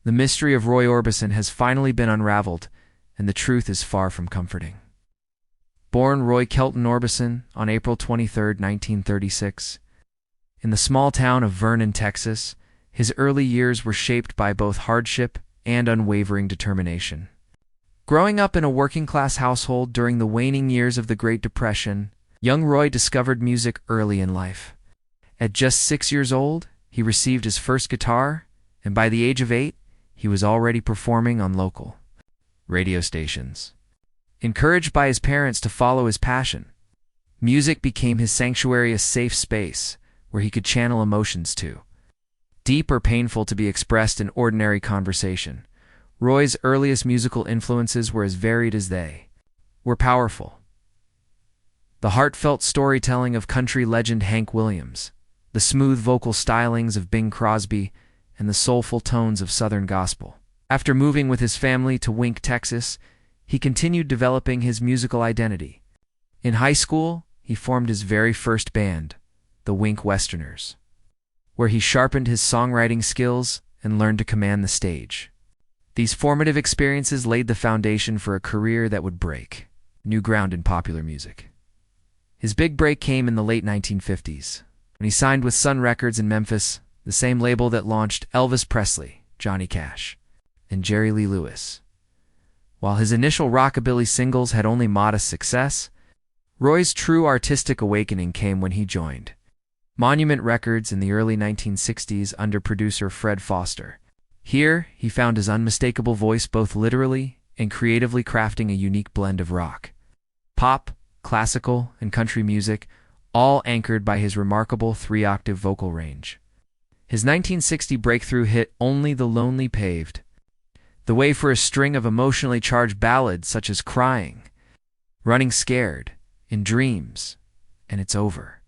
The mystery of Roy Orbison has finally been unraveled, and the truth is far from comforting. Born Roy Kelton Orbison on April 23, 1936, in the small town of Vernon, Texas, his early years were shaped by both hardship and unwavering determination. Growing up in a working-class household during the waning years of the Great Depression, young Roy discovered music early in life. At just 6 years old, he received his first guitar, and by the age of 8, he was already performing on local radio stations. Encouraged by his parents to follow his passion, music became his sanctuary, a safe space where he could channel emotions too deep or painful to be expressed in ordinary conversation. Roy's earliest musical influences were as varied as they were powerful. The heartfelt storytelling of country legend Hank Williams, the smooth vocal stylings of Bing Crosby, and the soulful tones of Southern gospel. After moving with his family to Wink, Texas, he continued developing his musical identity. In high school, he formed his very first band, the Wink Westerners, where he sharpened his songwriting skills and learned to command the stage. These formative experiences laid the foundation for a career that would break new ground in popular music. His big break came in the late 1950s, when he signed with Sun Records in Memphis, the same label that launched Elvis Presley, Johnny Cash, and Jerry Lee Lewis. While his initial rockabilly singles had only modest success, Roy's true artistic awakening came when he joined Monument Records in the early 1960s under producer Fred Foster. Here, he found his unmistakable voice both literally and creatively crafting a unique blend of rock, pop, classical, and country music, all anchored by his remarkable 3-octave vocal range. His 1960 breakthrough hit Only the Lonely paved the way for a string of emotionally charged ballads such as Crying, Running Scared, In Dreams, and It's Over.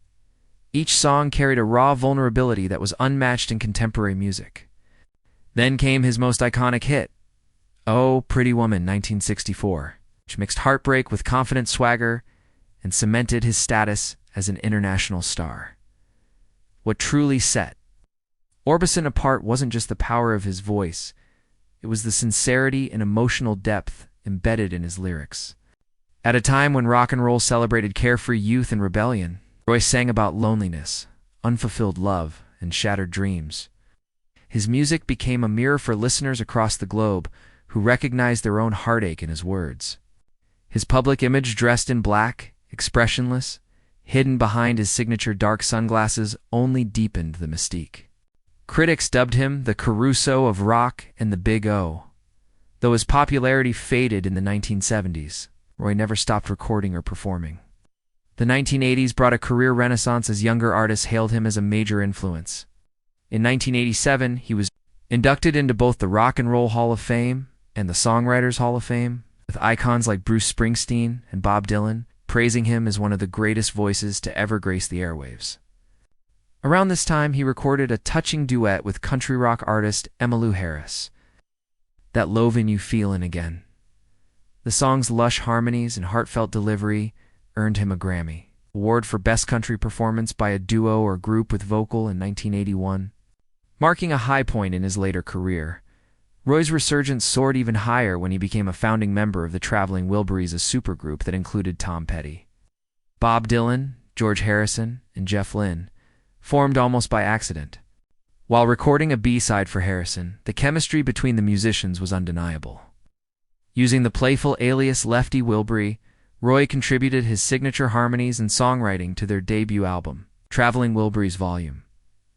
Each song carried a raw vulnerability that was unmatched in contemporary music. Then came his most iconic hit, Oh, Pretty Woman, 1964, which mixed heartbreak with confident swagger and cemented his status as an international star. What truly set Orbison apart wasn't just the power of his voice, it was the sincerity and emotional depth embedded in his lyrics. At a time when rock and roll celebrated carefree youth and rebellion, Roy sang about loneliness, unfulfilled love, and shattered dreams. His music became a mirror for listeners across the globe who recognized their own heartache in his words. His public image, dressed in black, expressionless, hidden behind his signature dark sunglasses, only deepened the mystique. Critics dubbed him the Caruso of rock and the Big O. Though his popularity faded in the 1970s, Roy never stopped recording or performing. The 1980s brought a career renaissance as younger artists hailed him as a major influence. In 1987, he was inducted into both the Rock and Roll Hall of Fame and the Songwriters Hall of Fame, with icons like Bruce Springsteen and Bob Dylan praising him as one of the greatest voices to ever grace the airwaves. Around this time, he recorded a touching duet with country rock artist Emmylou Harris, That Lovin' You Feelin' Again. The song's lush harmonies and heartfelt delivery earned him a Grammy Award for Best Country Performance by a Duo or Group with Vocal in 1981. Marking a high point in his later career, Roy's resurgence soared even higher when he became a founding member of the Traveling Wilburys, a supergroup that included Tom Petty, Bob Dylan, George Harrison, and Jeff Lynne, formed almost by accident. While recording a B-side for Harrison, the chemistry between the musicians was undeniable. Using the playful alias Lefty Wilbury, Roy contributed his signature harmonies and songwriting to their debut album, Traveling Wilburys Volume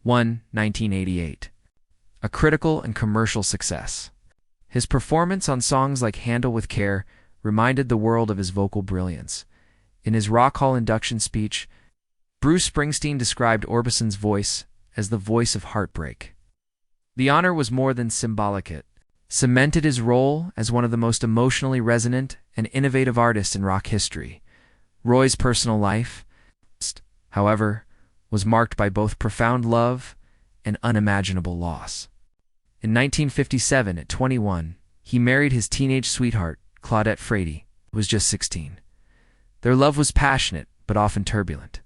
1, 1988, a critical and commercial success. His performance on songs like Handle with Care reminded the world of his vocal brilliance. In his Rock Hall induction speech, Bruce Springsteen described Orbison's voice as the voice of heartbreak. The honor was more than symbolic. It cemented his role as one of the most emotionally resonant and innovative artists in rock history. Roy's personal life, however, was marked by both profound love and unimaginable loss. In 1957, at 21, he married his teenage sweetheart, Claudette Frady, who was just 16. Their love was passionate, but often turbulent.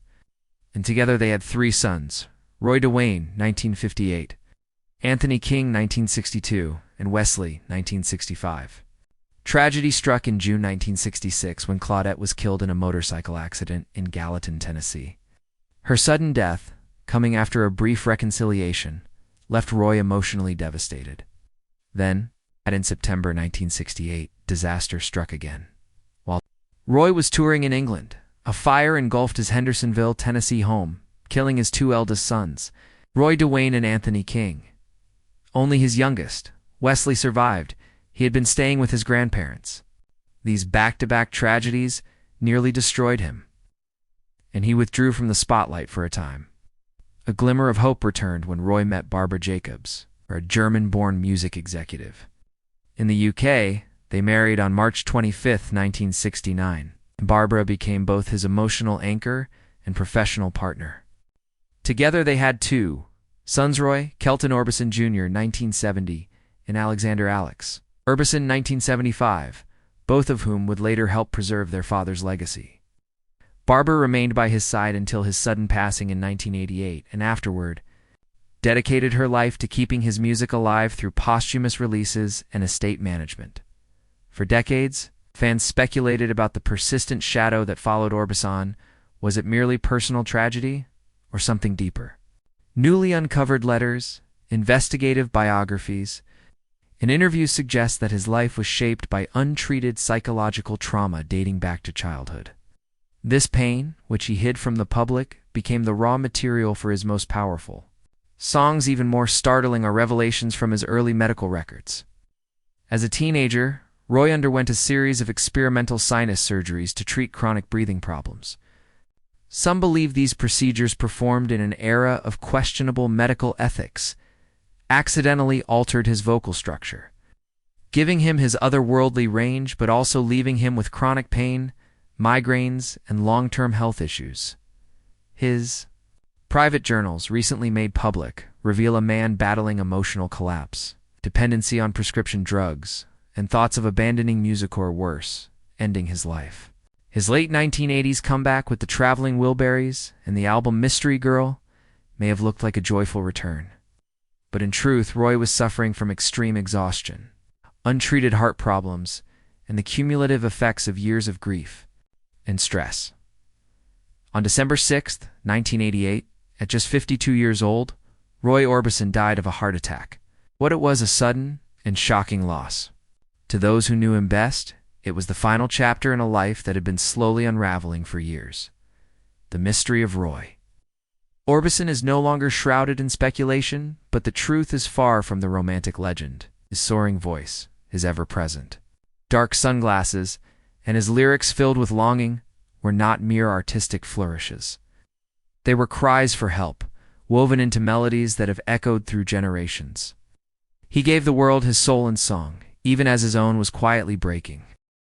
And together they had 3 sons, Roy DeWayne, 1958, Anthony King, 1962, and Wesley, 1965. Tragedy struck in June 1966 when Claudette was killed in a motorcycle accident in Gallatin, Tennessee. Her sudden death, coming after a brief reconciliation, left Roy emotionally devastated. Then, in September 1968, disaster struck again. While Roy was touring in England, a fire engulfed his Hendersonville, Tennessee home, killing his two eldest sons, Roy Dwayne and Anthony King. Only his youngest, Wesley, survived. He had been staying with his grandparents. These back-to-back tragedies nearly destroyed him, and he withdrew from the spotlight for a time. A glimmer of hope returned when Roy met Barbara Jacobs, a German-born music executive. In the UK, they married on March 25, 1969. Barbara became both his emotional anchor and professional partner. Together they had two sons, Roy Kelton Orbison Jr. 1970 and Alexander Alex Orbison 1975, both of whom would later help preserve their father's legacy. Barbara remained by his side until his sudden passing in 1988, and afterward dedicated her life to keeping his music alive through posthumous releases and estate management. For decades, fans speculated about the persistent shadow that followed Orbison. Was it merely personal tragedy, or something deeper? Newly uncovered letters, investigative biographies, and interviews suggest that his life was shaped by untreated psychological trauma dating back to childhood. This pain, which he hid from the public, became the raw material for his most powerful songs. Even more startling are revelations from his early medical records. As a teenager, Roy underwent a series of experimental sinus surgeries to treat chronic breathing problems. Some believe these procedures, performed in an era of questionable medical ethics, accidentally altered his vocal structure, giving him his otherworldly range but also leaving him with chronic pain, migraines, and long-term health issues. His private journals, recently made public, reveal a man battling emotional collapse, dependency on prescription drugs, and thoughts of abandoning music or worse, ending his life. His late 1980s comeback with the Traveling Wilburys and the album Mystery Girl may have looked like a joyful return. But in truth, Roy was suffering from extreme exhaustion, untreated heart problems, and the cumulative effects of years of grief and stress. On December 6, 1988, at just 52 years old, Roy Orbison died of a heart attack. What it was, a sudden and shocking loss. To those who knew him best, it was the final chapter in a life that had been slowly unraveling for years. The mystery of Roy Orbison is no longer shrouded in speculation, but the truth is far from the romantic legend. His soaring voice, his ever-present dark sunglasses, and his lyrics filled with longing were not mere artistic flourishes. They were cries for help, woven into melodies that have echoed through generations. He gave the world his soul and song, even as his own was quietly breaking.